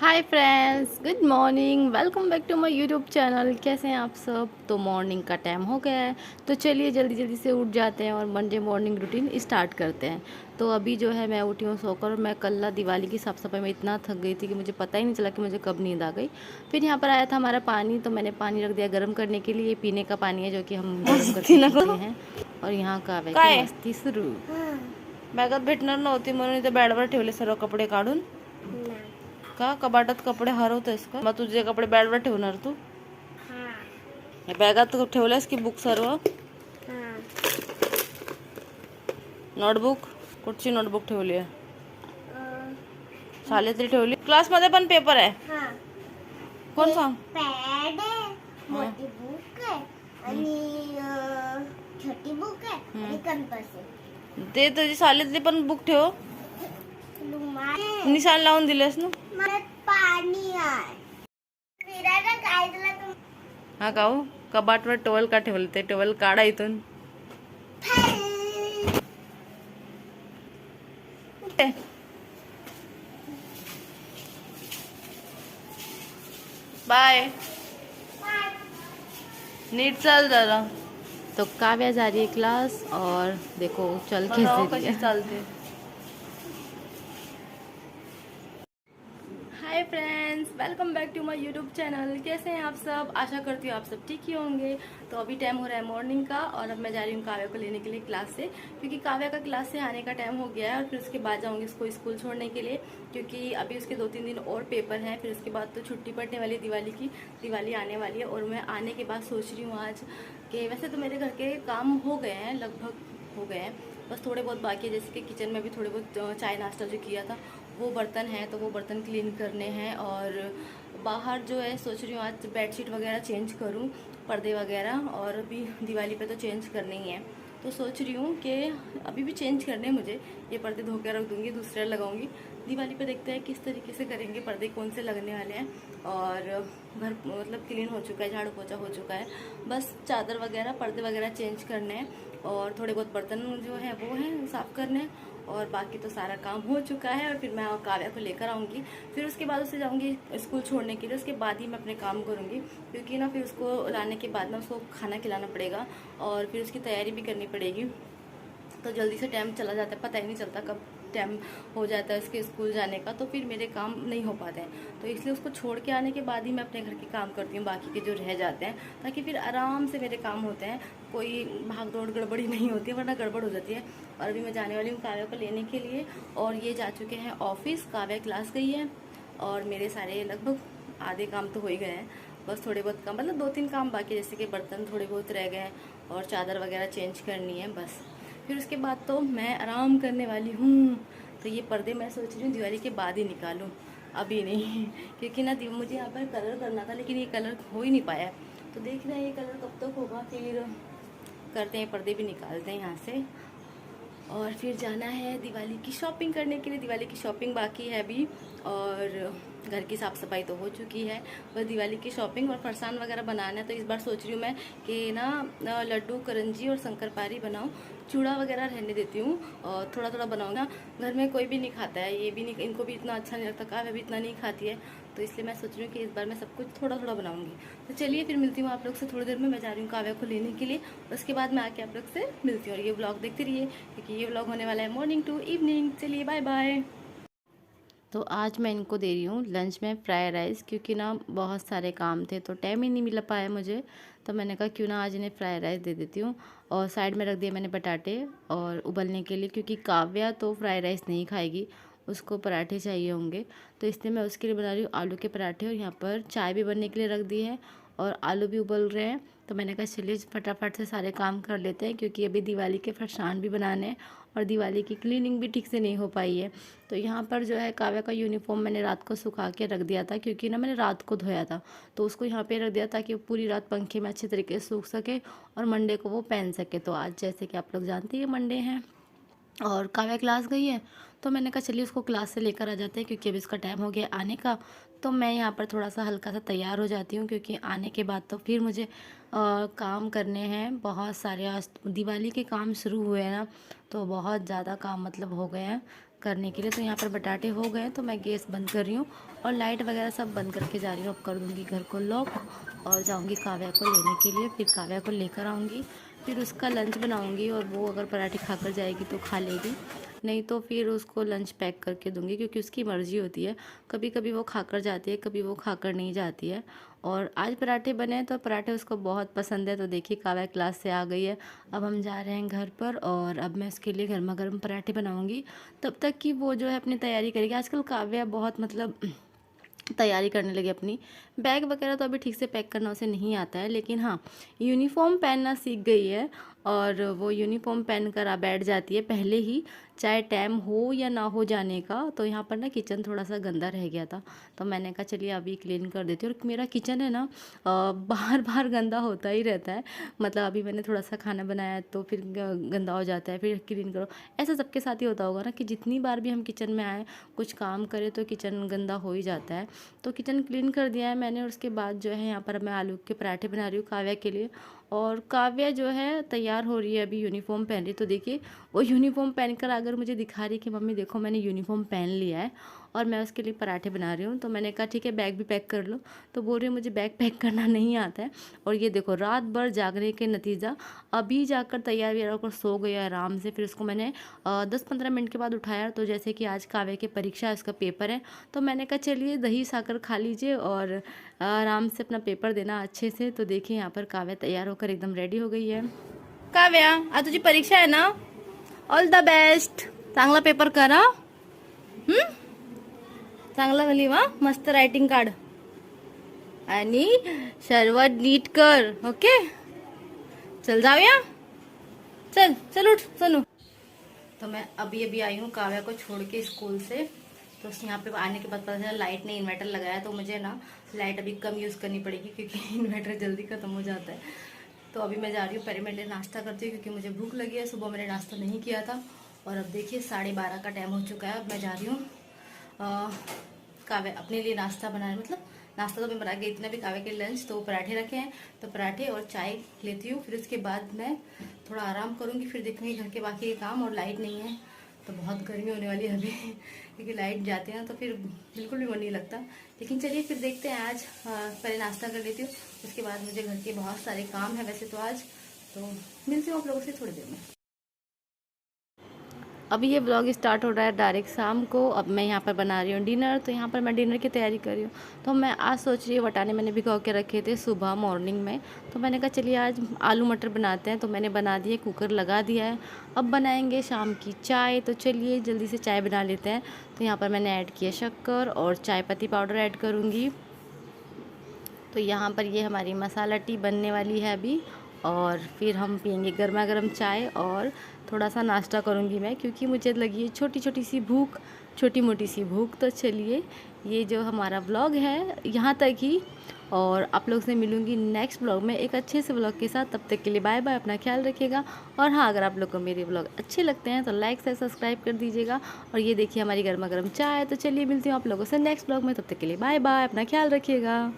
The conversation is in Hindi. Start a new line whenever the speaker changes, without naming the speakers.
Hi friends, good morning. Welcome back to my YouTube channel. कैसे हैं आप सब? तो मॉर्निंग का टाइम हो गया है, तो चलिए जल्दी जल्दी से उठ जाते हैं और मंडे मॉर्निंग रूटीन स्टार्ट करते हैं। तो अभी जो है मैं उठी हूँ सोकर। मैं कल दिवाली की साफ़ सफाई में इतना थक गई थी कि मुझे पता ही नहीं चला कि मुझे कब नींद आ गई। फिर यहाँ पर आया था हमारा पानी, तो मैंने पानी रख दिया गर्म करने के लिए। पीने का पानी है जो कि हम गर्म
मस्ती
करके
नको
पीते हैं। और यहाँ काव्या की
काय
मस्ती शुरू।
बॅगात भेटणार नव्हती म्हणून इथे बॅडवर ठेवले सर्व कपडे काढून. का कपाटात कपडे हरवतेस का? मग तुझे कपडे बॅडवर ठेवणार तू? या बॅगात ठेवल्यास की बुक सर्व? नोटबुक कुठची नोटबुक ठेवली आहे? शाळेतली ठेवली? क्लासमध्ये पण पेपर आहे? कोण सांग?
पॅड आहे, मोठी बुक आहे आणि छोटी बुक आहे आणि कंपास आहे.
ते तुझी शाळेतली पण बुक ठेव. निशाण लावून दिलेस ना?
मला पाणी आहे. फिरायला काय तुला
हा का हो? कपाटवर टॉवेल का ठेवलं? ते टॉवेल काढा इथून. बाय. नीट चल जरा.
तो काव्या जा रही है क्लास और देखो चल
बताओ
कैसे रही
कशी
है।
चालते.
Hi friends, welcome back to my YouTube channel. कैसे हैं आप सब? आशा करती हूँ आप सब ठीक ही होंगे। तो अभी टाइम हो रहा है मॉर्निंग का और अब मैं जा रही हूँ काव्या को लेने के लिए क्लास से, क्योंकि काव्या का क्लास से आने का टाइम हो गया है और फिर उसके बाद जाऊँगी उसको स्कूल छोड़ने के लिए, क्योंकि अभी उसके 2-3 दिन और पेपर हैं। फिर उसके बाद तो छुट्टी पड़ने वाली है दिवाली की। दिवाली आने वाली है और मैं आने के बाद सोच रही हूँ आज कि वैसे तो मेरे घर के काम हो गए हैं, लगभग हो गए हैं, बस थोड़े बहुत बाकी है। जैसे कि किचन में भी थोड़े बहुत चाय नाश्ता जो किया था वो बर्तन है, तो वो बर्तन क्लीन करने हैं। और बाहर जो है सोच रही हूँ आज बेडशीट वगैरह चेंज करूँ, पर्दे वगैरह, और अभी दिवाली पे तो चेंज करने ही है। तो सोच रही हूँ कि अभी भी चेंज करने हैं मुझे। ये पर्दे धो के रख दूँगी, दूसरे लगाऊंगी। दिवाली पे देखते हैं किस तरीके से करेंगे, पर्दे कौन से लगने वाले हैं। और घर मतलब क्लीन हो चुका है, झाड़ू पोछा हो चुका है, बस चादर वगैरह पर्दे वगैरह चेंज करने हैं और थोड़े बहुत बर्तन जो है वो हैं साफ़ करने हैं। और बाकी तो सारा काम हो चुका है। और फिर मैं काव्या को लेकर आऊँगी, फिर उसके बाद उसे जाऊँगी स्कूल छोड़ने के लिए। उसके बाद ही मैं अपने काम करूँगी, क्योंकि ना फिर उसको लाने के बाद ना उसको खाना खिलाना पड़ेगा और फिर उसकी तैयारी भी करनी पड़ेगी। तो जल्दी से टाइम चला जाता है, पता ही नहीं चलता कब टाइम हो जाता है उसके स्कूल जाने का। तो फिर मेरे काम नहीं हो पाते हैं, तो इसलिए उसको छोड़ के आने के बाद ही मैं अपने घर के काम करती हूँ, बाकी के जो रह जाते हैं, ताकि फिर आराम से मेरे काम होते हैं, कोई भाग दौड़ गड़बड़ी नहीं होती है, वरना गड़बड़ हो जाती है। और अभी मैं जाने वाली हूँ काव्या को लेने के लिए और ये जा चुके हैं ऑफिस। काव्या क्लास गई है और मेरे सारे लगभग आधे काम तो हो ही गए हैं, बस थोड़े बहुत काम मतलब 2-3 काम बाकी, जैसे कि बर्तन थोड़े बहुत रह गए हैं और चादर वगैरह चेंज करनी है बस। फिर उसके बाद तो मैं आराम करने वाली हूँ। तो ये पर्दे मैं सोच रही हूँ दिवाली के बाद ही निकालूँ, अभी नहीं क्योंकि ना मुझे यहाँ पर कलर करना था, लेकिन ये कलर हो ही नहीं पाया। तो देख रहे हैं ये कलर कब तक होगा, फिर करते हैं, पर्दे भी निकालते हैं यहाँ से। और फिर जाना है दिवाली की शॉपिंग करने के लिए। दिवाली की शॉपिंग बाकी है अभी, और घर की साफ़ सफाई तो हो चुकी है, बस दिवाली की शॉपिंग और फरसान वगैरह बनाना है। तो इस बार सोच रही हूँ मैं कि ना लड्डू करंजी और शंकरपारी बनाऊँ, चूड़ा वगैरह रहने देती हूँ और थोड़ा थोड़ा बनाऊँगा। घर में कोई भी नहीं खाता है, ये भी नहीं, इनको भी इतना अच्छा नहीं लगता, काव्या भी इतना नहीं खाती है, तो इसलिए मैं सोच रही हूँ कि इस बार मैं सब कुछ थोड़ा थोड़ा बनाऊँगी। तो चलिए फिर मिलती हूँ आप लोग से थोड़ी देर में। मैं जा रही हूँ काव्या को लेने के लिए, उसके बाद मैं आके आप लोग से मिलती हूँ। और ये व्लॉग देखते रहिए, क्योंकि ये व्लॉग होने वाला है मॉर्निंग टू इवनिंग। चलिए बाय बाय। तो आज मैं इनको दे रही हूँ लंच में फ्राई राइस, क्योंकि ना बहुत सारे काम थे तो टाइम ही नहीं मिल पाया मुझे। तो मैंने कहा क्यों ना आज इन्हें फ्राई राइस दे देती हूँ। और साइड में रख दिए मैंने बटाटे और उबलने के लिए, क्योंकि काव्या तो फ्राई राइस नहीं खाएगी, उसको पराठे चाहिए होंगे। तो इसलिए मैं उसके लिए बना रही हूँ आलू के पराठे। और यहाँ पर चाय भी बनने के लिए रख दी है और आलू भी उबल रहे हैं। तो मैंने कहा चलिए फटाफट से सारे काम कर लेते हैं, क्योंकि अभी दिवाली के फरसान भी बनाने हैं और दिवाली की क्लीनिंग भी ठीक से नहीं हो पाई है। तो यहाँ पर जो है काव्या का यूनिफॉर्म मैंने रात को सुखा के रख दिया था, क्योंकि ना मैंने रात को धोया था, तो उसको यहाँ पे रख दिया ताकि वो पूरी रात पंखे में अच्छे तरीके से सूख सके और मंडे को वो पहन सके। तो आज जैसे कि आप लोग जानते हैं मंडे हैं और काव्या क्लास गई है, तो मैंने कहा चलिए उसको क्लास से लेकर आ जाते हैं, क्योंकि अभी उसका टाइम हो गया आने का। तो मैं यहाँ पर थोड़ा सा हल्का सा तैयार हो जाती हूँ, क्योंकि आने के बाद तो फिर मुझे काम करने हैं बहुत सारे। आज दिवाली के काम शुरू हुए हैं ना, तो बहुत ज़्यादा काम मतलब हो गए हैं। करने के लिए। तो यहाँ पर बटाटे हो गए तो मैं गैस बंद कर रही हूँ और लाइट वगैरह सब बंद करके जा रही हूँ। अब कर दूँगी घर को लॉक और जाऊँगी काव्या को लेने के लिए। फिर काव्या को लेकर आऊँगी, फिर उसका लंच बनाऊँगी और वो अगर पराठे खाकर जाएगी तो खा लेगी, नहीं तो फिर उसको लंच पैक करके दूँगी, क्योंकि उसकी मर्ज़ी होती है। कभी कभी वो खाकर जाती है, कभी वो खाकर नहीं जाती है। और आज पराठे बने तो पराठे उसको बहुत पसंद है। तो देखिए काव्या क्लास से आ गई है, अब हम जा रहे हैं घर पर और अब मैं उसके लिए गर्मा गर्म पराठे बनाऊंगी। तब तक कि वो जो है अपनी तैयारी करेगी। आजकल काव्या बहुत मतलब तैयारी करने लगी अपनी। बैग वगैरह तो अभी ठीक से पैक करना उसे नहीं आता है, लेकिन हाँ यूनिफॉर्म पहनना सीख गई है और वो यूनिफॉर्म पहन कर आ बैठ जाती है पहले ही, चाहे टाइम हो या ना हो जाने का। तो यहाँ पर ना किचन थोड़ा सा गंदा रह गया था, तो मैंने कहा चलिए अभी क्लीन कर देती हूँ। और मेरा किचन है ना बार बार गंदा होता ही रहता है। मतलब अभी मैंने थोड़ा सा खाना बनाया तो फिर गंदा हो जाता है, फिर क्लीन करो। ऐसा सबके साथ ही होता होगा ना कि जितनी बार भी हम किचन में आए कुछ काम करें तो किचन गंदा हो ही जाता है। तो किचन क्लीन कर दिया है मैंने और उसके बाद जो है यहाँ पर मैं आलू के पराठे बना रही हूँ काव्या के लिए। और काव्या जो है तैयार हो रही है, अभी यूनिफॉर्म पहन रही। तो देखिए वो यूनिफॉर्म पहनकर अगर मुझे दिखा रही कि मम्मी देखो मैंने यूनिफॉर्म पहन लिया है और मैं उसके लिए पराठे बना रही हूँ। तो मैंने कहा ठीक है बैग भी पैक कर लो। तो बोल रही मुझे बैग पैक करना नहीं आता है। और ये देखो रात भर जागने के नतीजा अभी जाकर तैयार व्यार होकर सो गई आराम से। फिर उसको मैंने 10-15 मिनट के बाद उठाया। तो जैसे कि आज काव्या की परीक्षा है, उसका पेपर है, तो मैंने कहा चलिए दही साकर खा लीजिए और आराम से अपना पेपर देना अच्छे से। तो देखिए यहाँ पर काव्या तैयार होकर एकदम रेडी हो गई है। काव्या आज तुझी परीक्षा आहे ना, ऑल द बेस्ट, चांगला पेपर करा, चांगला लिहा, मस्त रायटिंग काढ आणि सर्व नीट कर, ओके। चल जाऊया, चल चल उठ सोनू। तो मैं अभी आई हूँ काव्या को छोड़ के स्कूल से। तो यहाँ पे आने के बाद पता चला लाइट ने इन्वर्टर लगाया, तो मुझे ना लाइट अभी कम यूज़ करनी पड़ेगी क्योंकि इन्वर्टर जल्दी ख़त्म हो जाता है। तो अभी मैं जा रही हूँ, पहले मैं नाश्ता करती हूँ क्योंकि मुझे भूख लगी है, सुबह मैंने नाश्ता नहीं किया था। और अब देखिए 12:30 का टाइम हो चुका है। अब मैं जा रही हूँ काव्या अपने लिए नाश्ता बनाने, मतलब नाश्ता तो मैं बना के इतना भी काव्या के लंच तो पराठे रखे हैं, तो पराठे और चाय लेती हूँ। फिर उसके बाद मैं थोड़ा आराम करूँगी, फिर देखूँगी घर के बाकी के काम। और लाइट नहीं है तो बहुत गर्मी होने वाली है अभी क्योंकि लाइट जाती है ना तो फिर बिल्कुल भी मन नहीं लगता। लेकिन चलिए फिर देखते हैं, आज पहले नाश्ता कर लेती हूँ, उसके बाद मुझे घर के बहुत सारे काम है वैसे तो आज। तो मिलती हूँ आप लोगों से थोड़ी देर में। अभी ये ब्लॉग स्टार्ट हो रहा है डायरेक्ट शाम को। अब मैं यहाँ पर बना रही हूँ डिनर, तो यहाँ पर मैं डिनर की तैयारी कर रही हूँ। तो मैं आज सोच रही हूँ, वटाने मैंने भिगो के रखे थे सुबह मॉर्निंग में, तो मैंने कहा चलिए आज आलू मटर बनाते हैं। तो मैंने बना दिए, कुकर लगा दिया है, अब बनाएंगे शाम की चाय। तो चलिए जल्दी से चाय बना लेते हैं। तो यहाँ पर मैंने ऐड किया शक्कर और चाय पत्ती पाउडर ऐड करूँगी। तो यहाँ पर ये हमारी मसाला टी बनने वाली है अभी, और फिर हम पियेंगे गर्मा गर्म चाय और थोड़ा सा नाश्ता करूँगी मैं, क्योंकि मुझे लगी है छोटी मोटी सी भूख। तो चलिए ये जो हमारा व्लॉग है यहाँ तक ही, और आप लोग से मिलूँगी नेक्स्ट व्लॉग में एक अच्छे से व्लॉग के साथ। तब तक के लिए बाय बाय, अपना ख्याल रखिएगा। और हाँ, अगर आप लोग को मेरे व्लॉग अच्छे लगते हैं तो लाइक से सब्सक्राइब कर दीजिएगा। और ये देखिए हमारी गर्मा गर्म चाय। तो चलिए मिलती हूँ आप लोगों से नेक्स्ट व्लॉग में, तब तक के लिए बाय बाय, अपना ख्याल रखिएगा।